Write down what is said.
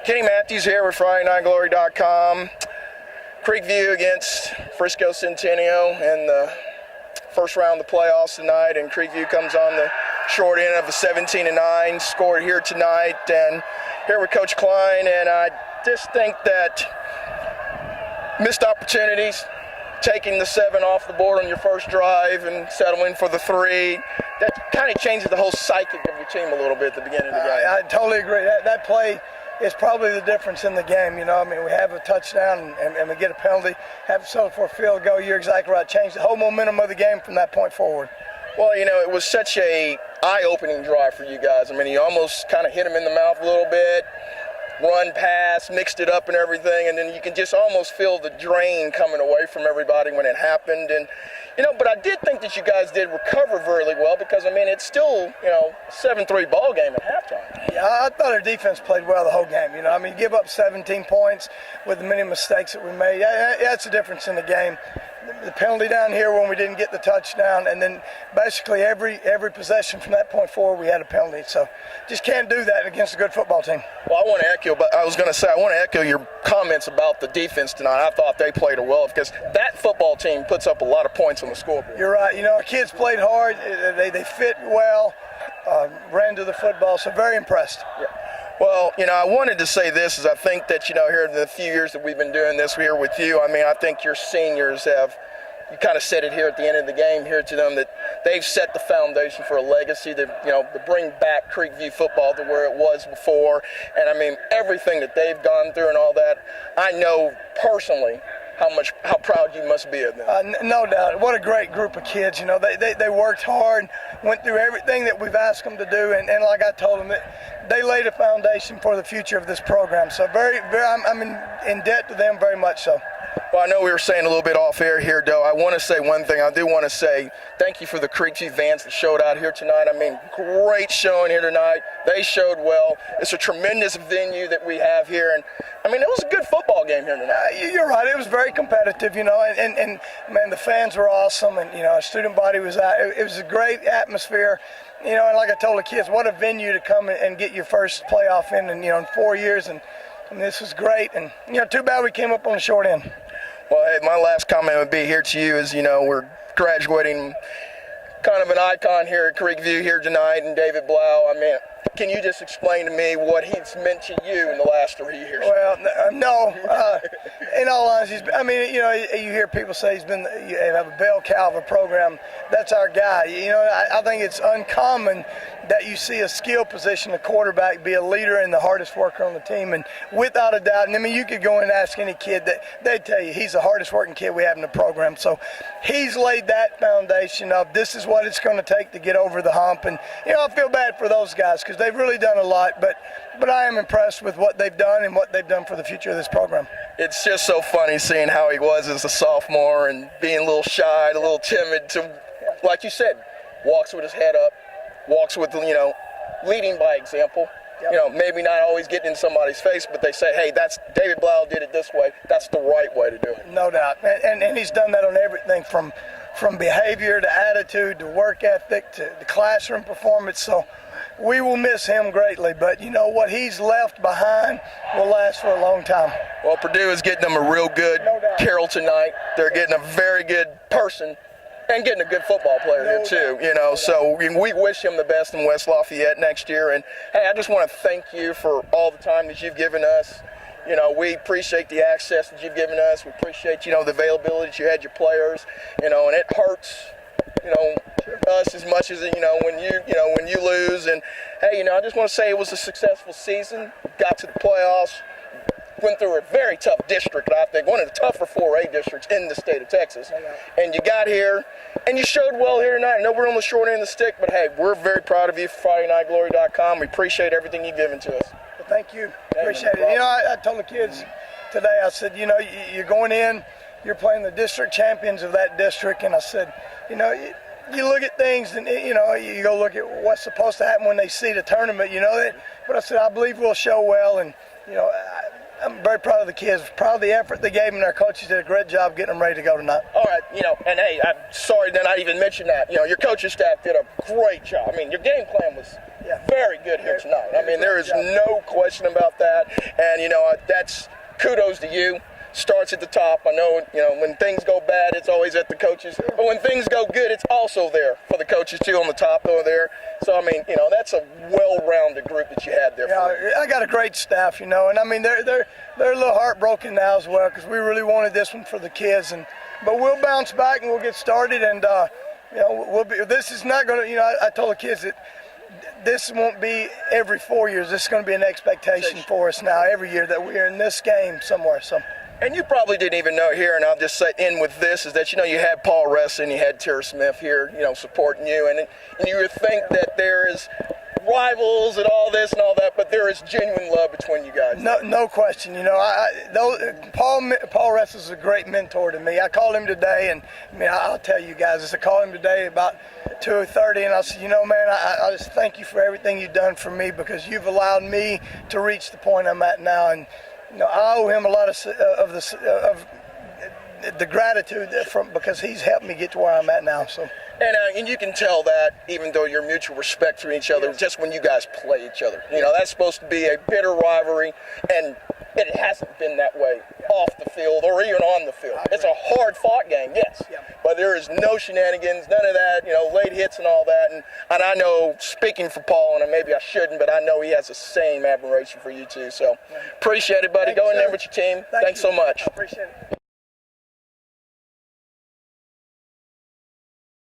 Kenny Matthews here with FridayNightGlory.com. Creekview against Frisco Centennial in the first round of the playoffs tonight, and Creekview comes on the short end of a 17-9 scored here tonight. And here with Coach Cline, and I just think that missed opportunities, taking the 7 off the board on your first drive and settling for the 3, that kind of changes the whole psychic of your team a little bit at the beginning of the game. I totally agree. That play is probably the difference in the game. You know, I mean, we have a touchdown and we get a penalty, have to settle for a field goal. You're exactly right. Change the whole momentum of the game from that point forward. Well, you know, it was such a eye-opening drive for you guys. I mean, you almost kind of hit him in the mouth a little bit, run, pass, mixed it up and everything, and then you can just almost feel the drain coming away from everybody when it happened. And, you know, but I did think that you guys did recover really well because, I mean, it's still, you know, 7-3 ball game at halftime. Yeah, I thought our defense played well the whole game. You know, I mean, give up 17 points with the many mistakes that we made. Yeah, that's the difference in the game. The penalty down here when we didn't get the touchdown, and then basically every possession from that point forward we had a penalty. So just can't do that against a good football team. Well, I want to echo your comments about the defense tonight. I thought they played well because that football team puts up a lot of points on the scoreboard. You're right. You know, our kids played hard. They fit well, ran to the football, so very impressed. Yeah. Well, you know, I wanted to say this is I think that, you know, here in the few years that we've been doing this here with you, I mean, I think your seniors have, you kind of said it here at the end of the game here to them, that they've set the foundation for a legacy to, you know, to bring back Creekview football to where it was before. And, I mean, everything that they've gone through and all that, I know personally how proud you must be of them. No doubt. What a great group of kids. You know, they worked hard, went through everything that we've asked them to do, and like I told them, they laid a foundation for the future of this program. So I'm in debt to them very much so. Well, I know we were saying a little bit off air here, Doe. I want to say one thing. I do want to say thank you for the Creekview vans that showed out here tonight. I mean, great showing here tonight. They showed well. It's a tremendous venue that we have here. And, I mean, it was a good football game here tonight. You're right. It was very competitive, you know, and man, the fans were awesome. And, you know, our student body was out. It was a great atmosphere. You know, and like I told the kids, what a venue to come and get your first playoff in 4 years. And this was great. And, you know, too bad we came up on the short end. Well, hey, my last comment would be here to you is, you know, we're graduating kind of an icon here at Creekview here tonight, and David Blau. I mean, can you just explain to me what he's meant to you in the last 3 years? Well, no. In all honesty, I mean, you know, you hear people say you have a bell cow of a program. That's our guy. You know, I think it's uncommon that you see a skill position, a quarterback, be a leader and the hardest worker on the team. And without a doubt, and I mean, you could go and ask any kid, they'd tell you he's the hardest working kid we have in the program. So he's laid that foundation of this is what it's going to take to get over the hump. And, you know, I feel bad for those guys because they've really done a lot. But I am impressed with what they've done and what they've done for the future of this program. It's just so funny seeing how he was as a sophomore and being a little shy, a little timid to, like you said, walks with his head up. Walks with, you know, leading by example. Yep. You know, maybe not always getting in somebody's face, but they say, hey, that's David Blau did it this way. That's the right way to do it. No doubt. And he's done that on everything from behavior to attitude to work ethic to the classroom performance. So we will miss him greatly. But, you know, what he's left behind will last for a long time. Well, Purdue is getting them a real good Carroll tonight. They're getting a very good person. And getting a good football player here, too, you know. So we wish him the best in West Lafayette next year. And, hey, I just want to thank you for all the time that you've given us. You know, we appreciate the access that you've given us. We appreciate, you know, the availability that you had your players, you know, and it hurts, you know, us as much as, you know, when you lose. And, hey, you know, I just want to say it was a successful season. Got to the playoffs. Went through a very tough district, I think, one of the tougher 4A districts in the state of Texas. And you got here, and you showed well here tonight. I know we're on the short end of the stick, but, hey, we're very proud of you for FridayNightGlory.com. We appreciate everything you've given to us. Well, thank you. Appreciate it. You know, I told the kids today, I said, you know, you're going in, you're playing the district champions of that district, and I said, you know, you look at things and, you know, you go look at what's supposed to happen when they see the tournament, you know. But I said, I believe we'll show well, and, you know, I'm very proud of the kids, proud of the effort they gave, and our coaches did a great job getting them ready to go tonight. All right, you know, and hey, I'm sorry that I even mentioned that. You know, your coaching staff did a great job. I mean, your game plan was very good here tonight. I mean, there is no question about that. And, that's kudos to you. Starts at the top. I know, when things go bad, it's always at the coaches. But when things go good, it's also there for the coaches, too, on the top over there. So, I mean, that's a well-rounded group that you had there. Yeah, I got a great staff, and I mean, they're a little heartbroken now as well because we really wanted this one for the kids. But we'll bounce back and we'll get started. And, this is not going to, I told the kids that this won't be every 4 years. This is going to be an expectation for us now every year that we're in this game somewhere. So. And you probably didn't even know here, and I'll just say in with this, is that, you had Paul Ressa and you had Tara Smith here, supporting you. And you would think that there is rivals and all this and all that, but there is genuine love between you guys. No question. Paul Ressa is a great mentor to me. I called him today, and I'll tell you guys, I called him today about 2:30, and I said, man, I just thank you for everything you've done for me because you've allowed me to reach the point I'm at now. And I owe him a lot of the gratitude because he's helped me get to where I'm at now. So. And you can tell that even though you're mutual respect for each other, just when you guys play each other. That's supposed to be a bitter rivalry, and it hasn't been that way off the field or even on the field. It's a hard-fought game, yes, but there is no shenanigans, none of that, late hits and all that. And I know, speaking for Paul, and maybe I shouldn't, but I know he has the same admiration for you too. So appreciate it, buddy. Go in there with your team. Thanks so much. I appreciate it.